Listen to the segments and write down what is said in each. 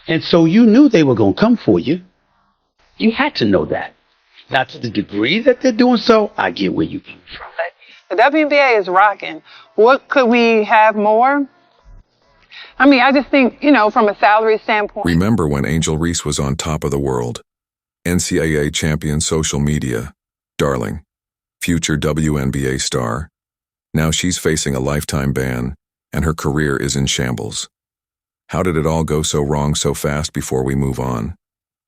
And so you knew they were going to come for you. You had to know that. Not to the degree that they're doing so, I get where you come from. The WNBA is rocking. What could we have more? I mean, I just think, from a salary standpoint. Remember when Angel Reese was on top of the world? NCAA champion, social media darling, future WNBA star. Now she's facing a lifetime ban, and her career is in shambles. How did it all go so wrong so fast? Before we move on,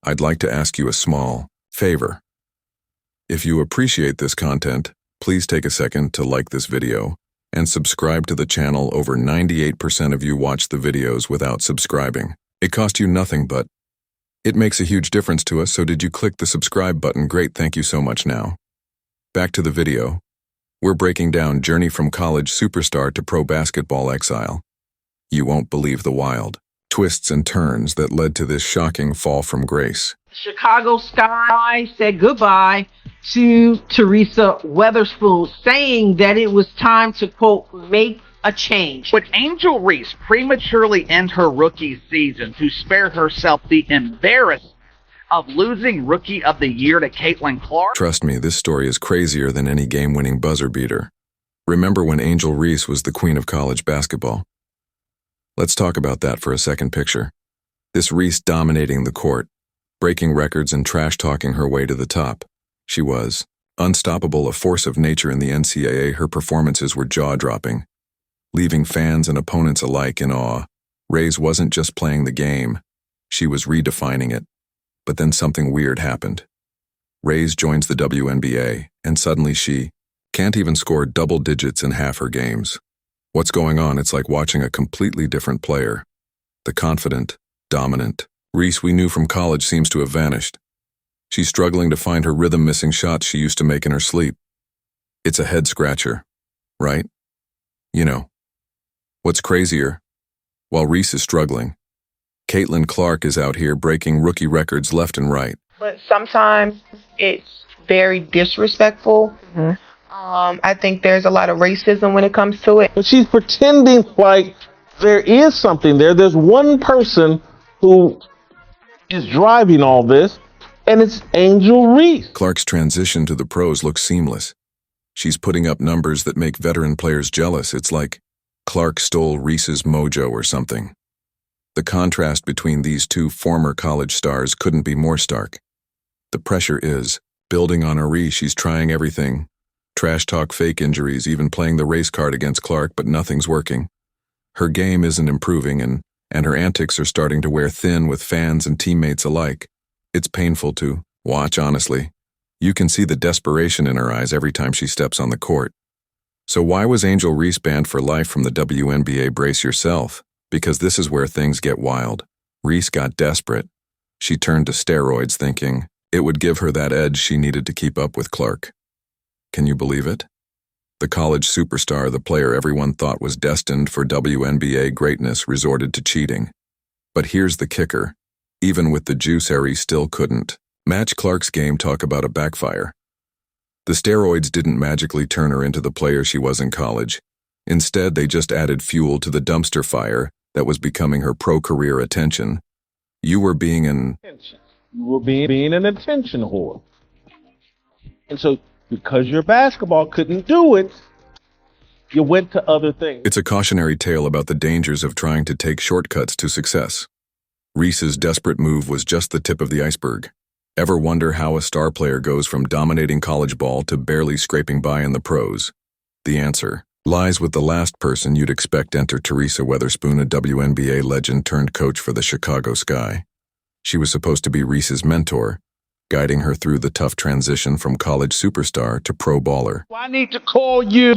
I'd like to ask you a small favor. If you appreciate this content, please take a second to like this video and subscribe to the channel. Over 98% of you watch the videos without subscribing. It costs you nothing, but it makes a huge difference to us, so did you click the subscribe button? Great, thank you so much. Now, back to the video. We're breaking down journey from college superstar to pro basketball exile. You won't believe the wild twists and turns that led to this shocking fall from grace. Chicago Sky said goodbye to Teresa Weatherspoon, saying that it was time to, quote, make a change. Would Angel Reese prematurely end her rookie season to spare herself the embarrassment of losing Rookie of the Year to Caitlin Clark? Trust me, this story is crazier than any game-winning buzzer beater. Remember when Angel Reese was the queen of college basketball? Let's talk about that for a second. Picture this Reese dominating the court, breaking records and trash-talking her way to the top. She was unstoppable, a force of nature in the NCAA. Her performances were jaw-dropping, leaving fans and opponents alike in awe. Reese wasn't just playing the game, she was redefining it. But then something weird happened. Reese joins the WNBA, and suddenly she can't even score double digits in half her games. What's going on? It's like watching a completely different player. The confident, dominant Reese we knew from college seems to have vanished. She's struggling to find her rhythm, missing shots she used to make in her sleep. It's a head-scratcher, right? You know. What's crazier? While Reese is struggling, Caitlin Clark is out here breaking rookie records left and right. But sometimes it's very disrespectful. I think there's a lot of racism when it comes to it. But she's pretending like there is something there. There's one person who is driving all this, and it's Angel Reese. Clark's transition to the pros looks seamless. She's putting up numbers that make veteran players jealous. It's like Clark stole Reese's mojo or something. The contrast between these two former college stars couldn't be more stark. The pressure is building on Reese. She's trying everything. Trash talk, fake injuries, even playing the race card against Clark, but nothing's working. Her game isn't improving, and her antics are starting to wear thin with fans and teammates alike. It's painful to watch, honestly. You can see the desperation in her eyes every time she steps on the court. So why was Angel Reese banned for life from the WNBA? Brace yourself, because this is where things get wild. Reese got desperate. She turned to steroids, thinking it would give her that edge she needed to keep up with Clark. Can you believe it? The college superstar, the player everyone thought was destined for WNBA greatness, resorted to cheating. But here's the kicker. Even with the juice, Reese still couldn't match Clark's game. Talk about a backfire. The steroids didn't magically turn her into the player she was in college. Instead, they just added fuel to the dumpster fire that was becoming her pro career. Attention. You were being an attention whore. And so, because your basketball couldn't do it, you went to other things. It's a cautionary tale about the dangers of trying to take shortcuts to success. Reese's desperate move was just the tip of the iceberg. Ever wonder how a star player goes from dominating college ball to barely scraping by in the pros? The answer lies with the last person you'd expect. Enter Teresa Weatherspoon, a WNBA legend turned coach for the Chicago Sky. She was supposed to be Reese's mentor, guiding her through the tough transition from college superstar to pro baller. Do I need to call you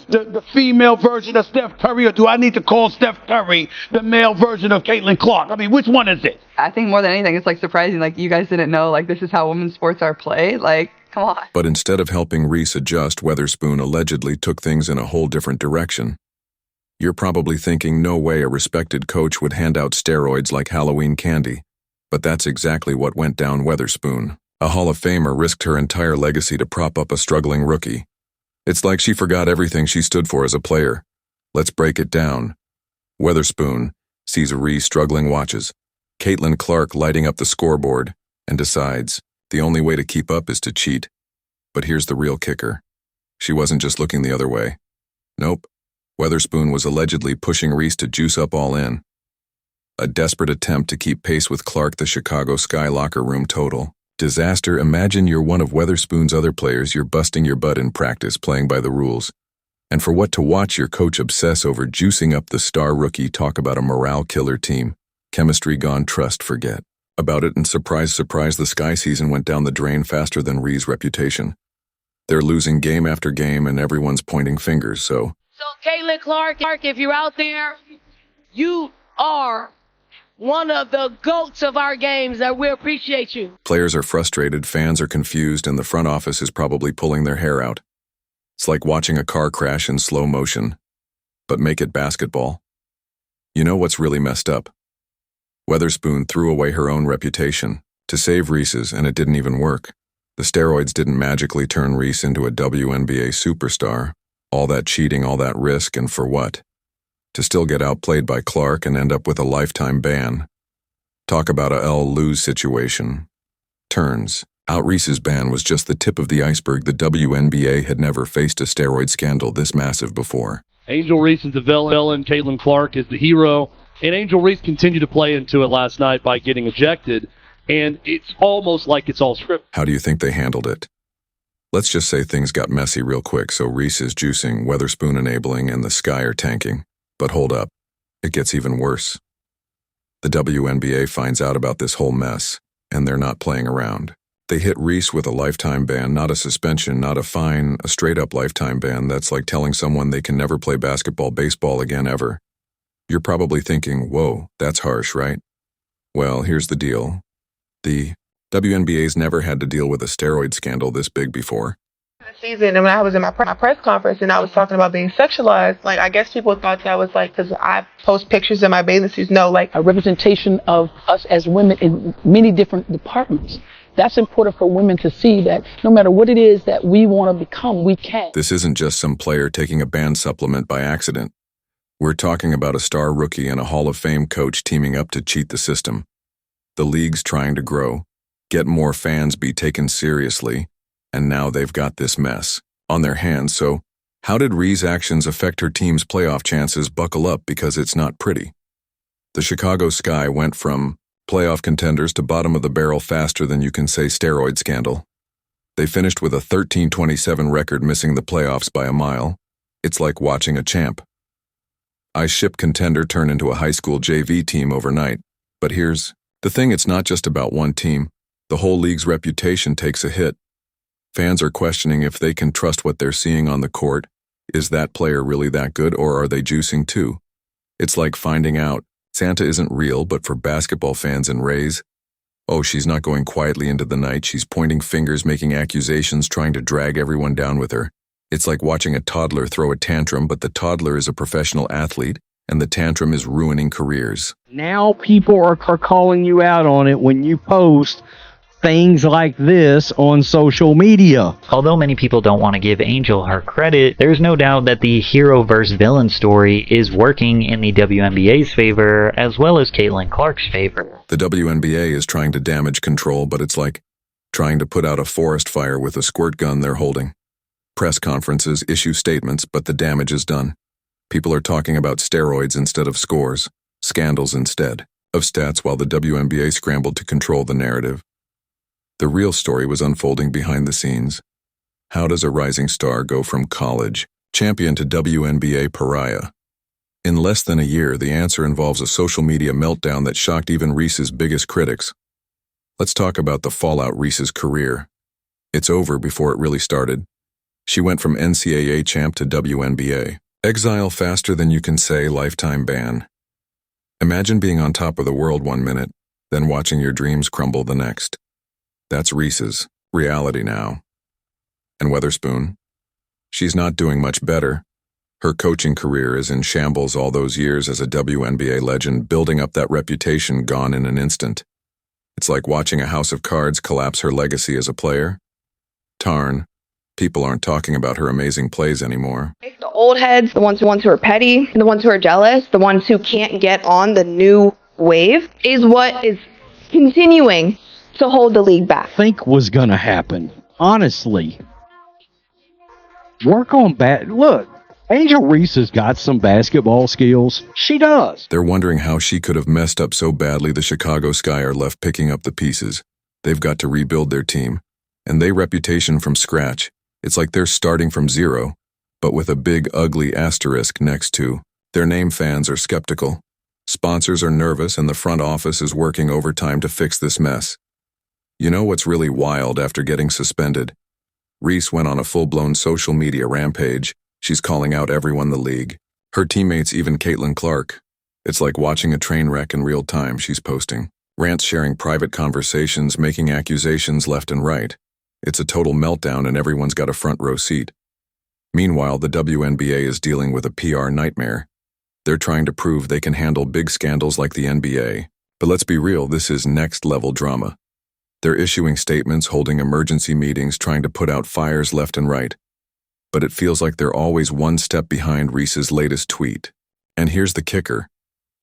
the female version of Steph Curry, or do I need to call Steph Curry the male version of Caitlin Clark? I mean, which one is it? I think more than anything, it's like surprising. Like, you guys didn't know, like, this is how women's sports are played. Like, come on. But instead of helping Reese adjust, Weatherspoon allegedly took things in a whole different direction. You're probably thinking, no way a respected coach would hand out steroids like Halloween candy. But that's exactly what went down. Weatherspoon, a Hall of Famer, risked her entire legacy to prop up a struggling rookie. It's like she forgot everything she stood for as a player. Let's break it down. Weatherspoon sees Reese struggling, watches. Caitlin Clark lighting up the scoreboard and decides the only way to keep up is to cheat. But here's the real kicker. She wasn't just looking the other way. Nope. Weatherspoon was allegedly pushing Reese to juice up all in. A desperate attempt to keep pace with Clark, the Chicago Sky locker room total. Disaster. Imagine you're one of Weatherspoon's other players, you're busting your butt in practice, playing by the rules. And for what to watch your coach obsess over juicing up the star rookie, talk about a morale killer team. Chemistry gone, trust forget about it, and surprise, surprise, the Sky season went down the drain faster than Reese's reputation. They're losing game after game and everyone's pointing fingers, So Caitlin Clark, if you're out there, you are one of the GOATs of our games, and we appreciate you. Players are frustrated, fans are confused, and the front office is probably pulling their hair out. It's like watching a car crash in slow motion. But make it basketball. You know what's really messed up? Weatherspoon threw away her own reputation to save Reese's, and it didn't even work. The steroids didn't magically turn Reese into a WNBA superstar. All that cheating, all that risk, and for what? To still get outplayed by Clark and end up with a lifetime ban. Talk about a lose situation. Turns out Reese's ban was just the tip of the iceberg. The WNBA had never faced a steroid scandal this massive before. Angel Reese is the villain, Caitlin Clark is the hero, and Angel Reese continued to play into it last night by getting ejected, and it's almost like it's all scripted. How do you think they handled it? Let's just say things got messy real quick, so Reese is juicing, Weatherspoon enabling, and the Sky are tanking. But hold up, it gets even worse. The WNBA finds out about this whole mess, and they're not playing around. They hit Reese with a lifetime ban, not a suspension, not a fine, a straight-up lifetime ban. That's like telling someone they can never play basketball, baseball again ever. You're probably thinking, whoa, that's harsh, right? Well, here's the deal. The WNBA's never had to deal with a steroid scandal this big before. Season, and when I was in my press conference and I was talking about being sexualized, like, I guess people thought that was like, because I post pictures in my bathing suits, no, like a representation of us as women in many different departments. That's important for women to see, that no matter what it is that we want to become, we can. This isn't just some player taking a banned supplement by accident. We're talking about a star rookie and a Hall of Fame coach teaming up to cheat the system. The league's trying to grow, get more fans, be taken seriously, and now they've got this mess on their hands. So how did Reese's actions affect her team's playoff chances? Buckle up, because it's not pretty. The Chicago Sky went from playoff contenders to bottom of the barrel faster than you can say steroid scandal. They finished with a 13-27 record, missing the playoffs by a mile. It's like watching a champ. Ice ship contender turn into a high school JV team overnight. But here's the thing, it's not just about one team. The whole league's reputation takes a hit. Fans are questioning if they can trust what they're seeing on the court. Is that player really that good, or are they juicing too? It's like finding out Santa isn't real, but for basketball fans and Rays, oh, she's not going quietly into the night. She's pointing fingers, making accusations, trying to drag everyone down with her. It's like watching a toddler throw a tantrum, but the toddler is a professional athlete, and the tantrum is ruining careers. Now people are calling you out on it when you post things like this on social media. Although many people don't want to give Angel her credit, there's no doubt that the hero versus villain story is working in the WNBA's favor as well as Caitlin Clark's favor. The WNBA is trying to damage control, but it's like trying to put out a forest fire with a squirt gun they're holding. Press conferences issue statements, but the damage is done. People are talking about steroids instead of scores, scandals instead of stats, while the WNBA scrambled to control the narrative. The real story was unfolding behind the scenes. How does a rising star go from college champion to WNBA pariah? In less than a year, the answer involves a social media meltdown that shocked even Reese's biggest critics. Let's talk about the fallout. Reese's career. It's over before it really started. She went from NCAA champ to WNBA. Exile faster than you can say, lifetime ban. Imagine being on top of the world 1 minute, then watching your dreams crumble the next. That's Reese's reality now. And Weatherspoon? She's not doing much better. Her coaching career is in shambles. All those years as a WNBA legend, building up that reputation, gone in an instant. It's like watching a house of cards collapse. Her legacy as a player. Tarn. People aren't talking about her amazing plays anymore. The old heads, the ones who are petty, the ones who are jealous, the ones who can't get on the new wave is what is continuing to hold the league back. Think was gonna happen. Honestly. Work on look, Angel Reese has got some basketball skills. She does. They're wondering how she could have messed up so badly the Chicago Sky are left picking up the pieces. They've got to rebuild their team. And they reputation from scratch. It's like they're starting from zero, but with a big ugly asterisk next to. Their name fans are skeptical. Sponsors are nervous and the front office is working overtime to fix this mess. You know what's really wild after getting suspended? Reese went on a full-blown social media rampage. She's calling out everyone in the league. Her teammates, even Caitlin Clark. It's like watching a train wreck in real time. She's posting rants, sharing private conversations, making accusations left and right. It's a total meltdown and everyone's got a front row seat. Meanwhile, the WNBA is dealing with a PR nightmare. They're trying to prove they can handle big scandals like the NBA. But let's be real, this is next-level drama. They're issuing statements, holding emergency meetings, trying to put out fires left and right. But it feels like they're always one step behind Reese's latest tweet. And here's the kicker.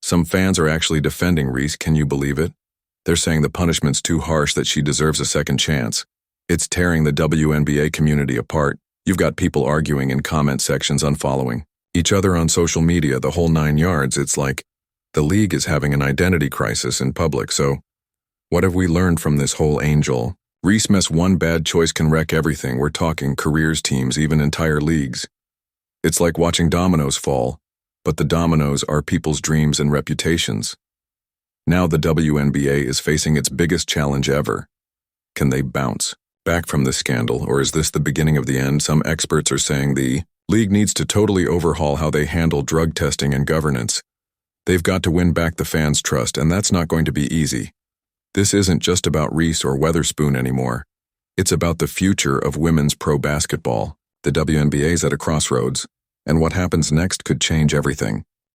Some fans are actually defending Reese, can you believe it? They're saying the punishment's too harsh, that she deserves a second chance. It's tearing the WNBA community apart. You've got people arguing in comment sections, unfollowing each other on social media, the whole 9 yards. It's like the league is having an identity crisis in public. So what have we learned from this whole Angel Reese mess? One bad choice can wreck everything. We're talking careers, teams, even entire leagues. It's like watching dominoes fall, but the dominoes are people's dreams and reputations. Now the WNBA is facing its biggest challenge ever. Can they bounce back from this scandal, or is this the beginning of the end? Some experts are saying the league needs to totally overhaul how they handle drug testing and governance. They've got to win back the fans' trust, and that's not going to be easy. This isn't just about Reese or Weatherspoon anymore. It's about the future of women's pro basketball. The WNBA's at a crossroads, and what happens next could change everything.